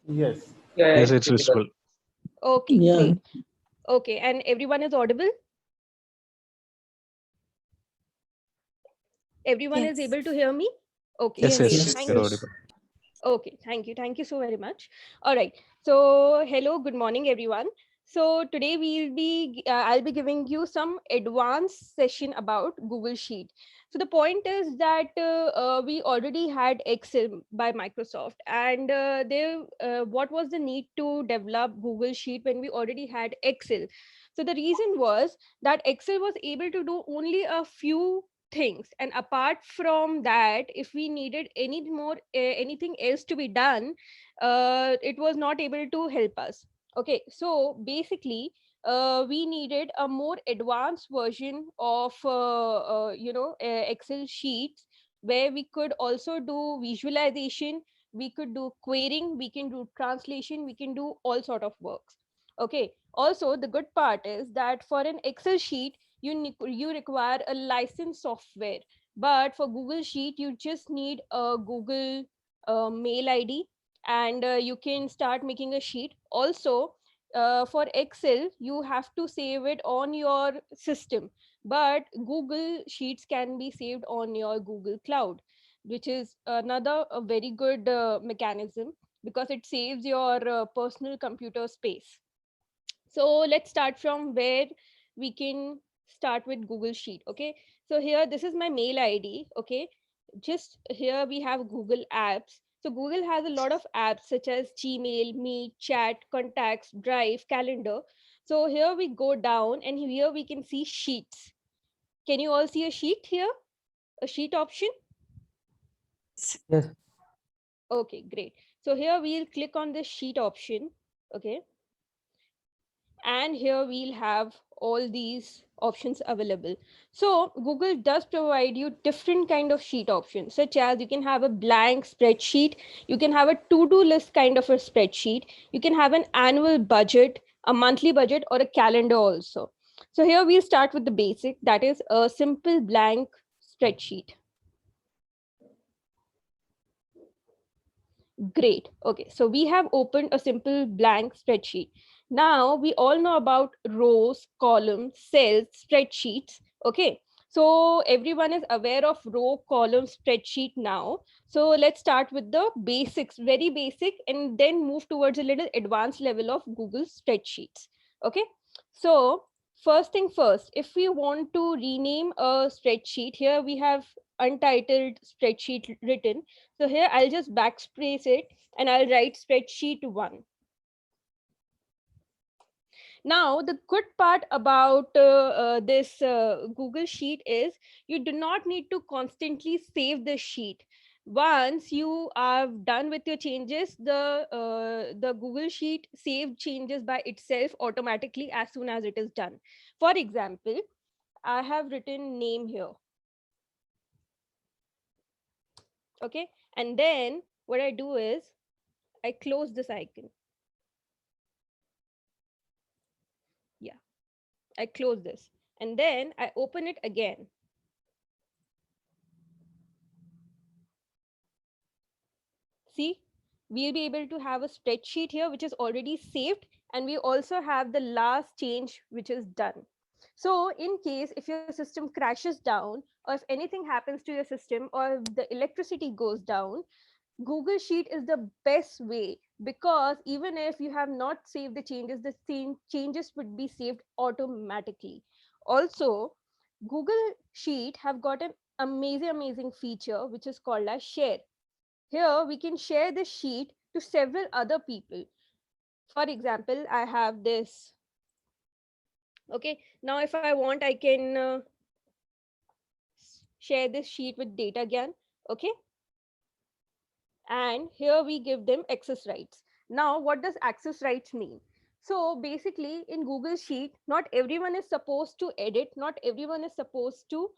Yes. Yeah, Yes, it's it's visible. visible. Okay, Yeah. great. Okay, and everyone is audible? Everyone is Yes. able to hear me? Okay, Yes, great. yes, Yes. Thank you're you. Yes. audible. Okay, thank you. Thank you so very much. All right. So, hello, good morning, everyone. So today I'll be giving you some advanced session about Google Sheet. So the point is that we already had Excel by Microsoft, and what was the need to develop Google Sheet when we already had Excel? So the reason was that Excel was able to do only a few things, and apart from that, if we needed anything else to be done, it was not able to help us. Okay, so basically we needed a more advanced version of Excel sheets, where we could also do visualization, we could do querying, we can do translation, we can do all sort of works. Okay, also the good part is that for an Excel sheet you require a licensed software, but for Google Sheet you just need a Google mail ID, and you can start making a sheet. Also, for Excel you have to save it on your system, but Google Sheets can be saved on your Google Cloud, which is another a very good mechanism, because it saves your personal computer space. So let's start from where we can start with Google Sheet. Okay, so here this is my mail ID. Okay, just here we have Google Apps. So Google has a lot of apps such as Gmail, Meet, Chat, Contacts, Drive, Calendar. So here we go down, and here we can see Sheets. Can you all see a sheet here, a sheet option? Yes. Okay, great. So here we'll click on the sheet option. Okay, and here we'll have all these options available. So Google does provide you different kind of sheet options, such as you can have a blank spreadsheet, you can have a to-do list kind of a spreadsheet, you can have an annual budget, a monthly budget, or a calendar also. So here we'll start with the basic, that is a simple blank spreadsheet. Great. Okay, so we have opened a simple blank spreadsheet. Now we all know about rows, columns, cells, spreadsheets. Okay, so everyone is aware of row, column, spreadsheet now. So let's start with the basics, very basic, and then move towards a little advanced level of Google spreadsheets. Okay, so first thing first, if we want to rename a spreadsheet, here we have untitled spreadsheet written. So here I'll just backspace it and I'll write spreadsheet 1. Now, the good part about this Google Sheet is you do not need to constantly save the sheet. Once you are done with your changes, the Google Sheet save changes by itself automatically as soon as it is done. For example, I have written name here. Okay, and then what I do is I close this icon. Yeah, I close this and then I open it again. See, we'll be able to have a spreadsheet here which is already saved, and we also have the last change which is done. So in case if your system crashes down, or if anything happens to your system, or if the electricity goes down, Google Sheet is the best way, because even if you have not saved the same changes would be saved automatically. Also, Google Sheet have got an amazing feature which is called as share. Here we can share the sheet to several other people. For example, I have this. Okay, now if I want, I can share this sheet with Data Gyan. Okay, and here we give them access rights. Now what does access rights mean? So basically in Google Sheet, not everyone is supposed to edit, not everyone is supposed to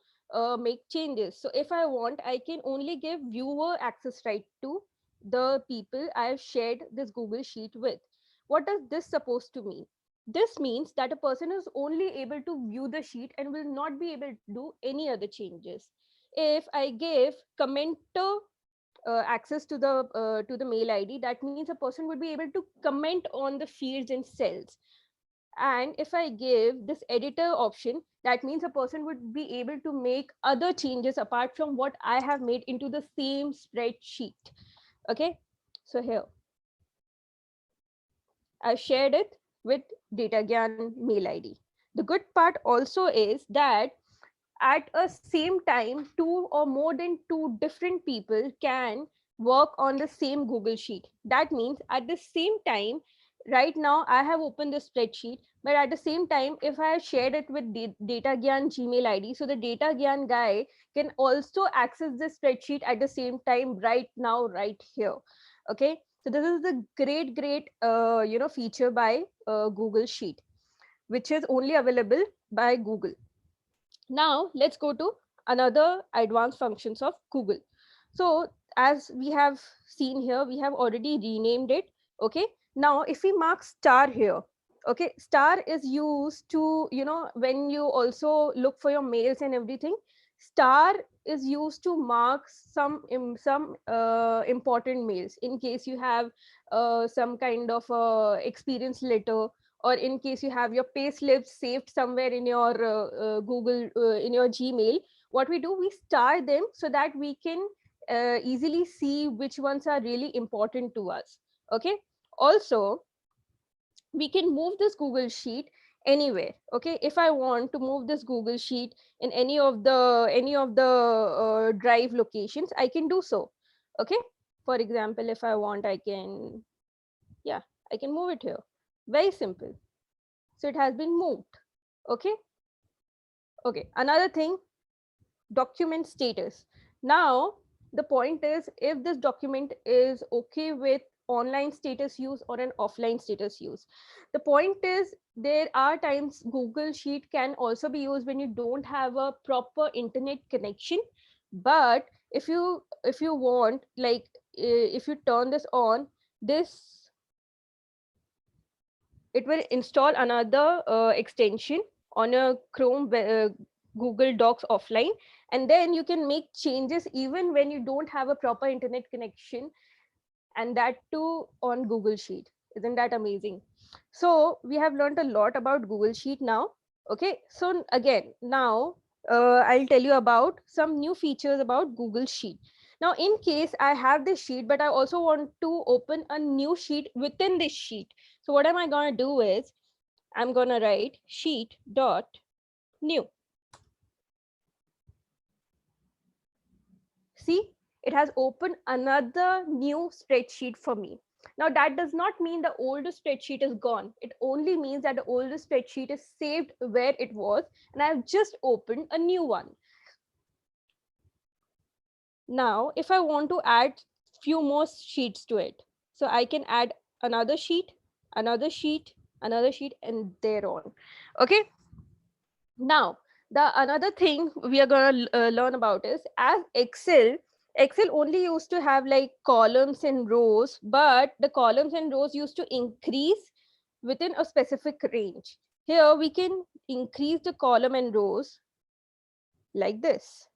make changes. So if I want, I can only give viewer access right to the people I have shared this Google Sheet with. What does this supposed to mean? This means that a person is only able to view the sheet and will not be able to do any other changes. If I give commenter access to the mail ID, that means a person would be able to comment on the fields and cells. And if I give this editor option, that means a person would be able to make other changes apart from what I have made into the same spreadsheet. Okay, so here I've shared it with DataGyan mail ID. The good part also is that at a same time, two or more than two different people can work on the same Google Sheet. That means at the same time, right now I have opened the spreadsheet, but at the same time, if I shared it with DataGyan Gmail ID, so the DataGyan guy can also access the spreadsheet at the same time right now, right here. Okay, so this is the great feature by Google Sheet, which is only available by Google. Now let's go to another advanced functions of Google. So as we have seen here, we have already renamed it. Okay, now if we mark star here, okay, star is used to, when you also look for your mails and everything, star is used to mark some important mails in case you have some kind of experience letter, or in case you have your pay slips saved somewhere in your Google, in your Gmail. What we do, we star them so that we can easily see which ones are really important to us. Okay, also we can move this Google Sheet anywhere. Okay, if I want to move this Google Sheet in any of the drive locations, I can do so. Okay, for example, if I want, I can, yeah, I can move it here. Very simple. So it has been moved. Okay, okay, another thing, document status. Now the point is, if this document is okay with online status use or an offline status use. The point is, there are times Google Sheet can also be used when you don't have a proper internet connection. But if you want, like, if you turn this on, this, it will install another extension on a Chrome Google Docs offline, and then you can make changes even when you don't have a proper internet connection, and that too on Google Sheet. Isn't that amazing? So we have learned a lot about Google Sheet now. Okay, so again, now I'll tell you about some new features about Google Sheet. Now, in case I have this sheet, but I also want to open a new sheet within this sheet. So what am I going to do is, I'm going to write sheet dot new. See, it has opened another new spreadsheet for me. Now, that does not mean the older spreadsheet is gone. It only means that the older spreadsheet is saved where it was, and I've just opened a new one. Now, if I want to add few more sheets to it, so I can add another sheet, another sheet, another sheet, and thereon. Okay. Now, the another thing we are going to learn about is, as Excel only used to have like columns and rows, but the columns and rows used to increase within a specific range. Here we can increase the column and rows like this.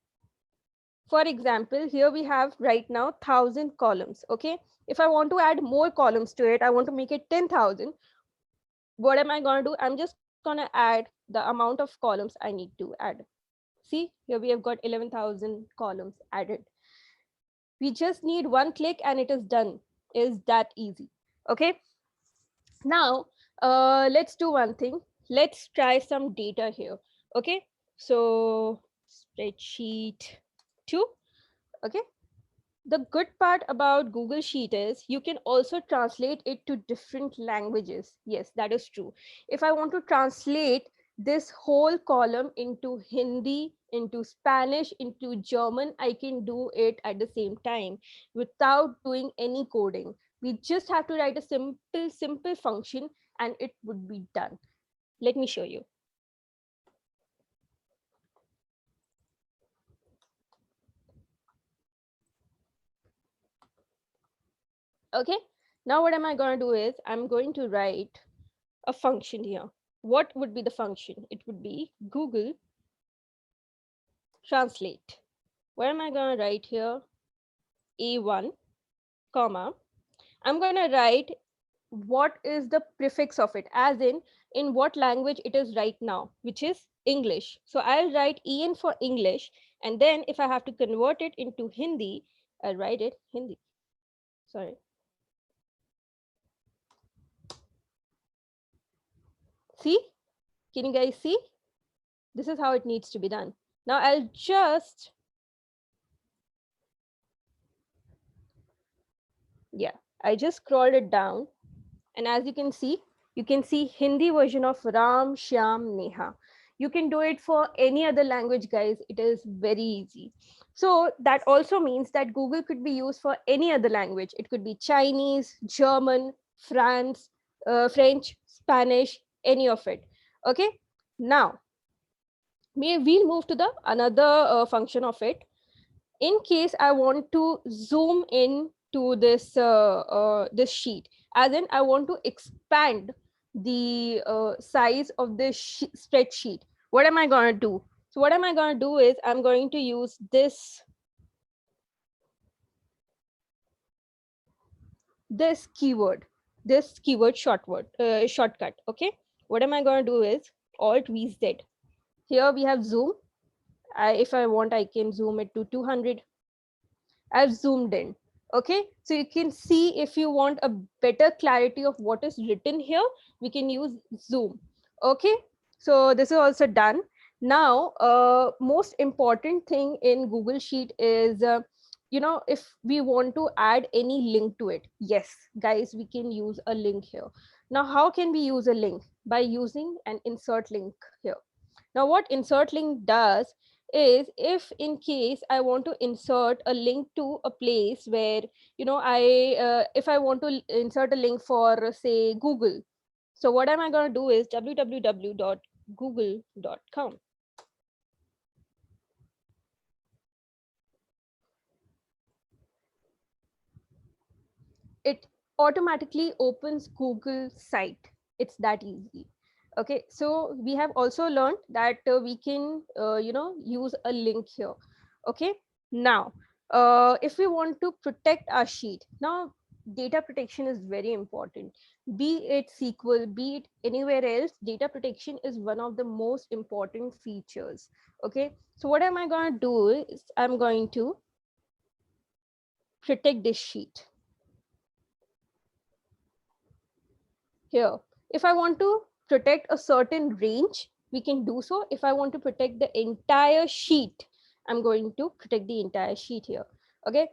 For example, here we have right now 1,000 columns. Okay, if I want to add more columns to it, I want to make it 10,000. What am I going to do? I'm just going to add the amount of columns I need to add. See, here we have got 11,000 columns added. We just need one click and it is done. Is that easy? Okay. Now, let's do one thing. Let's try some data here. Okay. So spreadsheet 2. Okay. The good part about Google Sheet is you can also translate it to different languages. Yes, that is true. If I want to translate this whole column into Hindi, into Spanish, into German, I can do it at the same time without doing any coding. We just have to write a simple function and it would be done. Let me show you. Okay, now what am I going to do is, I'm going to write a function here. What would be the function? It would be Google Translate. What am I going to write here? A1, comma, I'm going to write what is the prefix of it, as in what language it is right now, which is English. So I'll write EN for English, and then if I have to convert it into Hindi, I'll write it Hindi. Sorry. See? Can you guys see? This is how it needs to be done. Now I'll just, yeah, I just scrolled it down. And as you can see Hindi version of Ram, Shyam, Neha. You can do it for any other language, guys. It is very easy. So that also means that Google could be used for any other language. It could be Chinese, German, French, Spanish, any of it. Okay. Now, we'll move to the another function of it. In case I want to zoom in to this this sheet, as in I want to expand the size of this spreadsheet, what am I going to do? So what am I going to do is I'm going to use this keyword shortcut. Okay, what am I going to do is Alt VZ. Here we have zoom. If I want, I can zoom it to 200. I've zoomed in. Okay, so you can see, if you want a better clarity of what is written here, we can use zoom. Okay, so this is also done. Now, most important thing in Google Sheet is, if we want to add any link to it. Yes, guys, we can use a link here. Now, how can we use a link? By using an insert link here. Now, what insert link does is, if in case I want to insert a link to a place where, if I want to insert a link for, say, Google. So what am I going to do is www.google.com. It automatically opens Google site. It's that easy. Okay, so we have also learned that we can, use a link here. Okay, now, if we want to protect our sheet, now data protection is very important. Be it SQL, be it anywhere else, data protection is one of the most important features. Okay, so what am I going to do is I'm going to protect this sheet. Here, if I want to protect a certain range, we can do so. If I want to protect the entire sheet, I'm going to protect the entire sheet here. Okay,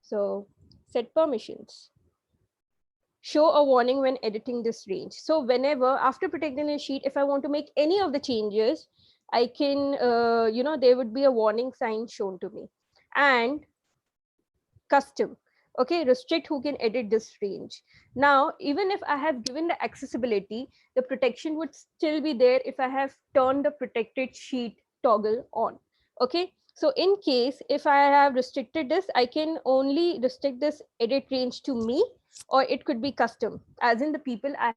so set permissions. Show a warning when editing this range. So whenever, after protecting the sheet, if I want to make any of the changes, I can, there would be a warning sign shown to me. And custom. Okay, restrict who can edit this range. Now, even if I have given the accessibility, the protection would still be there if I have turned the protected sheet toggle on. Okay, so in case if I have restricted this, I can only restrict this edit range to me, or it could be custom, as in the people I